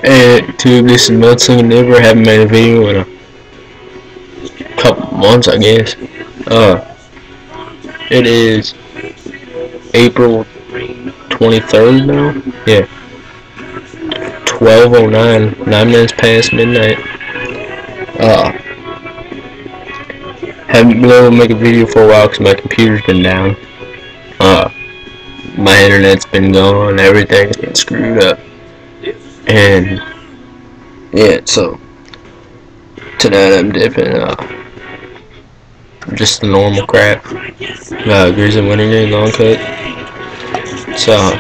And YouTube, this is Mudslinging Never. Haven't made a video in a couple months, I guess. It is April 23rd now. Yeah, 12:09, 9 minutes past midnight. Haven't been able to make a video for a while because my computer's been down. My internet's been gone. Everything's been screwed up. And yeah, so tonight I'm dipping just the normal crap. Grizzly wintergreen long cut. So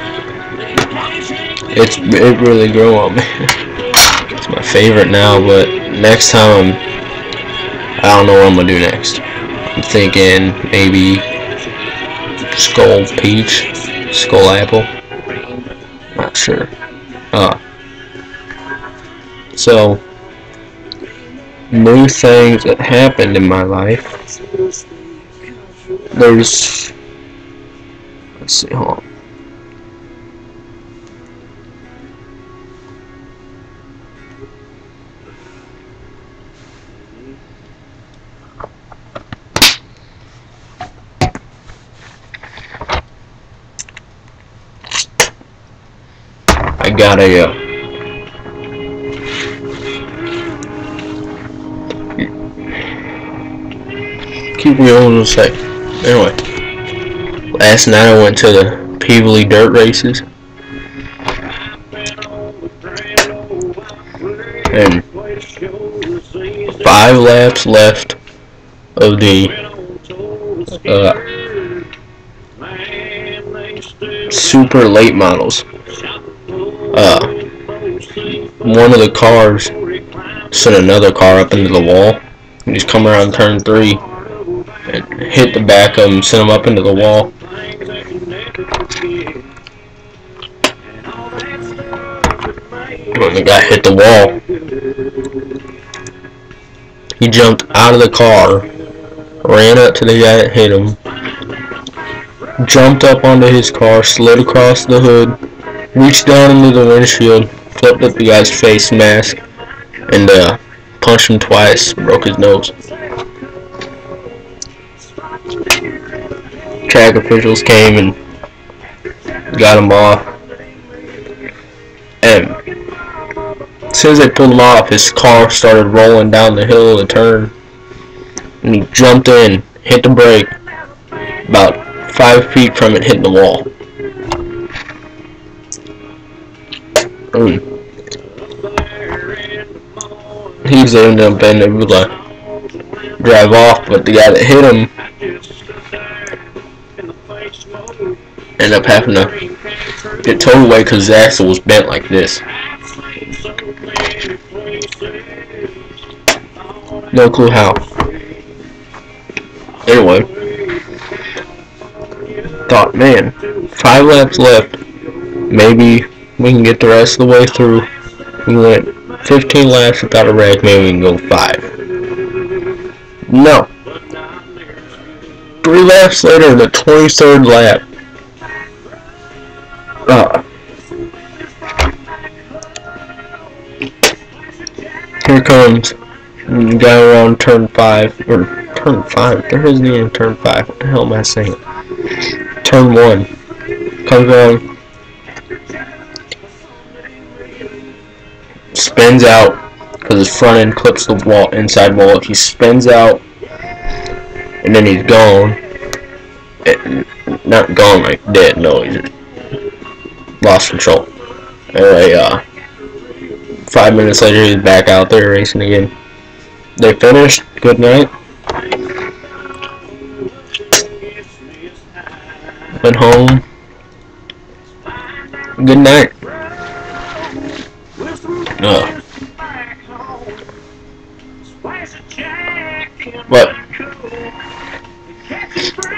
it really grew on me. It's my favorite now, but next time I don't know what I'm gonna do next. I'm thinking maybe skull peach, skull apple. Not sure. So, new things that happened in my life. Let's see, hold on. I got a keep me on a sec. Anyway, last night I went to the Peebly dirt races, and 5 laps left of the super late models. One of the cars sent another car up into the wall, and he's come around turn 3 and hit the back of him, sent him up into the wall. When the guy hit the wall, he jumped out of the car, ran up to the guy that hit him, jumped up onto his car, slid across the hood, reached down into the windshield, flipped up the guy's face mask, and punched him twice, broke his nose. Track officials came and got him off, and as soon as they pulled him off, his car started rolling down the hill of the turn, and he jumped in, hit the brake, about 5 feet from it, hitting the wall. He was able to jump in and drive off, but the guy that hit him ended up having to get towed away because his axle was bent like this. No clue how. Anyway, thought, man, 5 laps left. Maybe we can get the rest of the way through. We went 15 laps without a wreck. Maybe we can go 5. No. 3 laps later, the 23rd lap. Here comes the guy around turn 5, or turn 5, there isn't even turn 5, what the hell am I saying? Turn 1, comes around, spins out, because his front end clips the wall, inside wall, he spins out, and then he's gone, not gone like dead, no, he's just lost control. Anyway, 5 minutes later, he's back out there racing again. They finished. Good night. Went home. Good night. But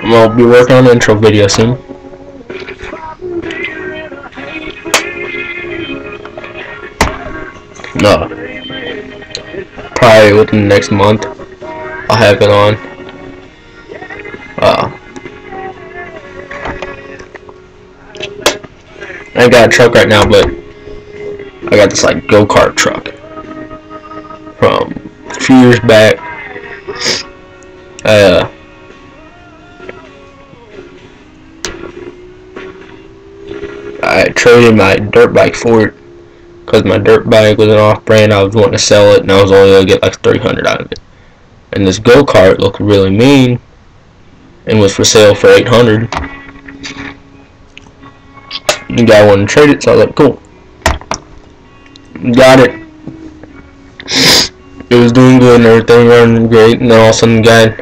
I'm gonna be working on an intro video soon. Probably within the next month I'll have it on. I got a truck right now, but I got this like go-kart truck from a few years back. I traded my dirt bike for it because my dirt bike was an off-brand. I was wanting to sell it, and I was only going to get like $300 out of it. And this go-kart looked really mean and was for sale for $800. The guy wanted to trade it, so I was like, cool. Got it. It was doing good and everything, running great, and then all of a sudden the guy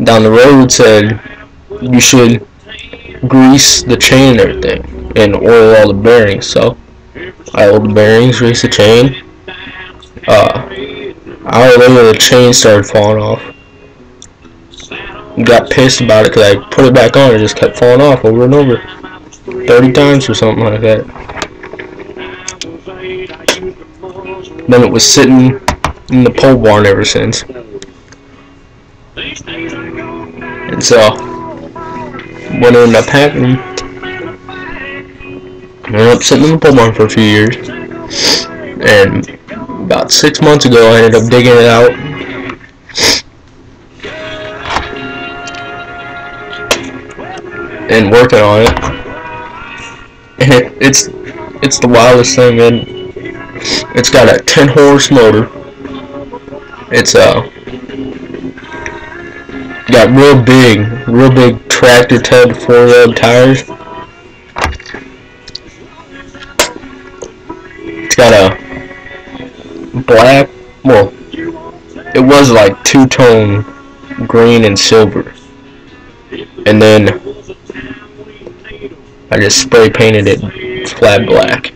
down the road said, you should grease the chain and everything, and oil all the bearings. So I oiled the bearings, greased the chain. Hour later the chain started falling off. Got pissed about it because I put it back on and it just kept falling off over and over 30 times or something like that. Then it was sitting in the pole barn ever since. And so what ended up happening, I ended up sitting in the pole barn for a few years, and about 6 months ago I ended up digging it out and working on it, and it's the wildest thing, man. It's got a 10-horse motor. It's got real big tractor tub 4-lug tires. It's got a black, well, it was like two-tone green and silver, and then I just spray painted it flat black.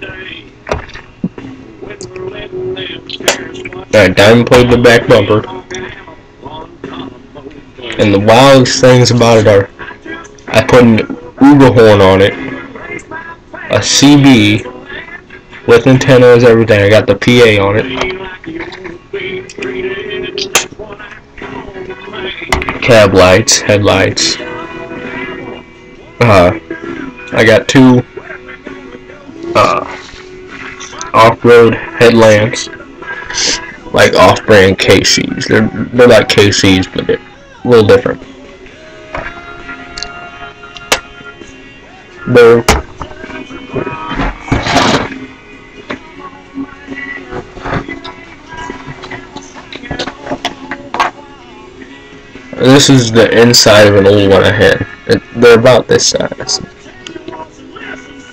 I diamond plated the back bumper, and the wildest things about it are I put an Uber horn on it, a CB with antennas, everything. I got the PA on it, cab lights, headlights. I got two off-road headlamps, like off-brand KCs. They're like KCs, but they're a little different. This is the inside of an old one I had. They're about this size.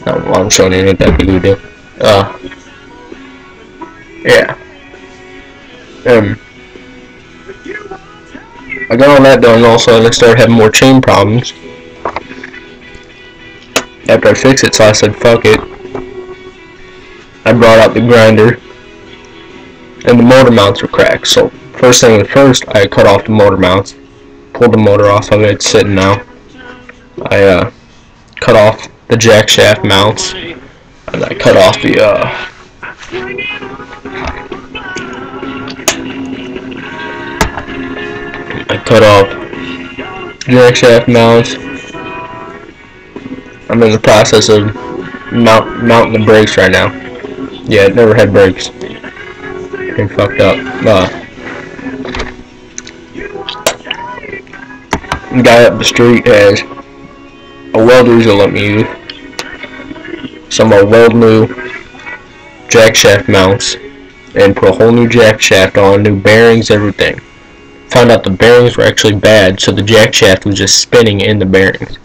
I'm showing you ain't that big of a deal. Yeah. I got all that done, and also I started having more chain problems after I fixed it, so I said fuck it. I brought out the grinder, and the motor mounts were cracked. So first thing was first, I cut off the motor mounts, pulled the motor off of it. It's sitting now. I cut off the jack shaft mounts, and I cut off the jack shaft mounts. I'm in the process of mounting the brakes right now. Yeah, it never had brakes. They fucked up. The guy up the street has a welder he'll let me use. So I'm gonna weld new jack shaft mounts and put a whole new jack shaft on, new bearings, everything. Found out the bearings were actually bad, so the jack shaft was just spinning in the bearings.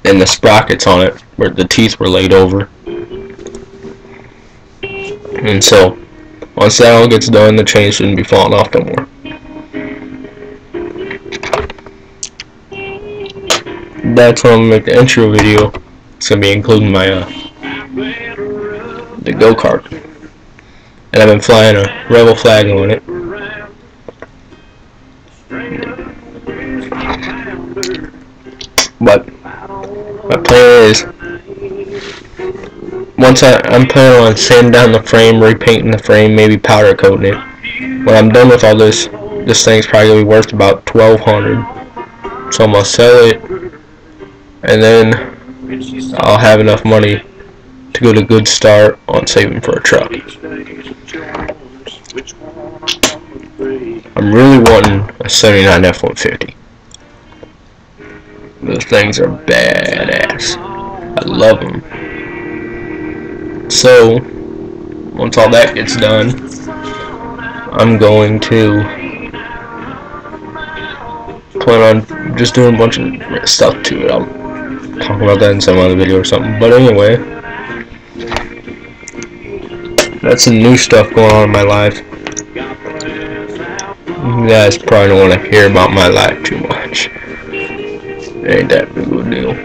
And the sprockets on it, where the teeth were laid over. And so, once that all gets done, the chain shouldn't be falling off no more. That's when I'm gonna make the intro video. It's gonna be including my the go-kart, and I've been flying a rebel flag on it. But my plan is, once I'm planning on sanding down the frame, repainting the frame, maybe powder coating it. When I'm done with all this thing's probably gonna be worth about $1,200. So I'm gonna sell it, and then I'll have enough money to get a good start on saving for a truck. I'm really wanting a 79 F-150. Those things are badass. I love them. So, once all that gets done, I'm going to plan on just doing a bunch of stuff to it. I'll talk about that in some other video or something. But anyway, that's some new stuff going on in my life. You guys probably don't want to hear about my life too much. It ain't that big of a deal.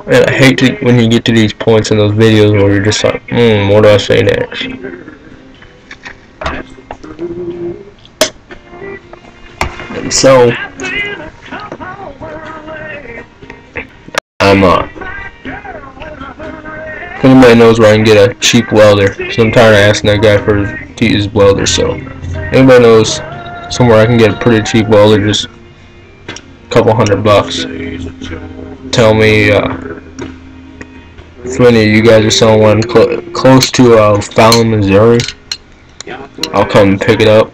And I hate to, when you get to these points in those videos where you're just like, what do I say next? And so, I'm if anybody knows where I can get a cheap welder, because I'm tired of asking that guy to use welder, so anybody knows somewhere I can get a pretty cheap welder, just a couple $100. Tell me if any of you guys are selling one close to Fallon, Missouri. I'll come and pick it up.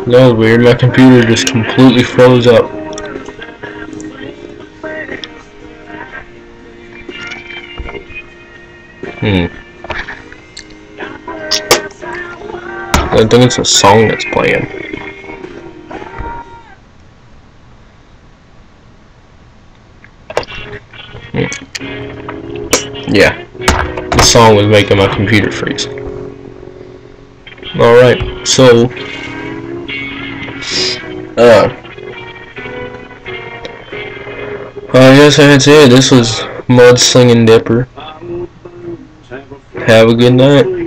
That was weird, my computer just completely froze up. I think it's a song that's playing. Yeah, the song was making my computer freeze. Alright, so I guess that's it. This was Mud Slinging Dipper. Have a good night.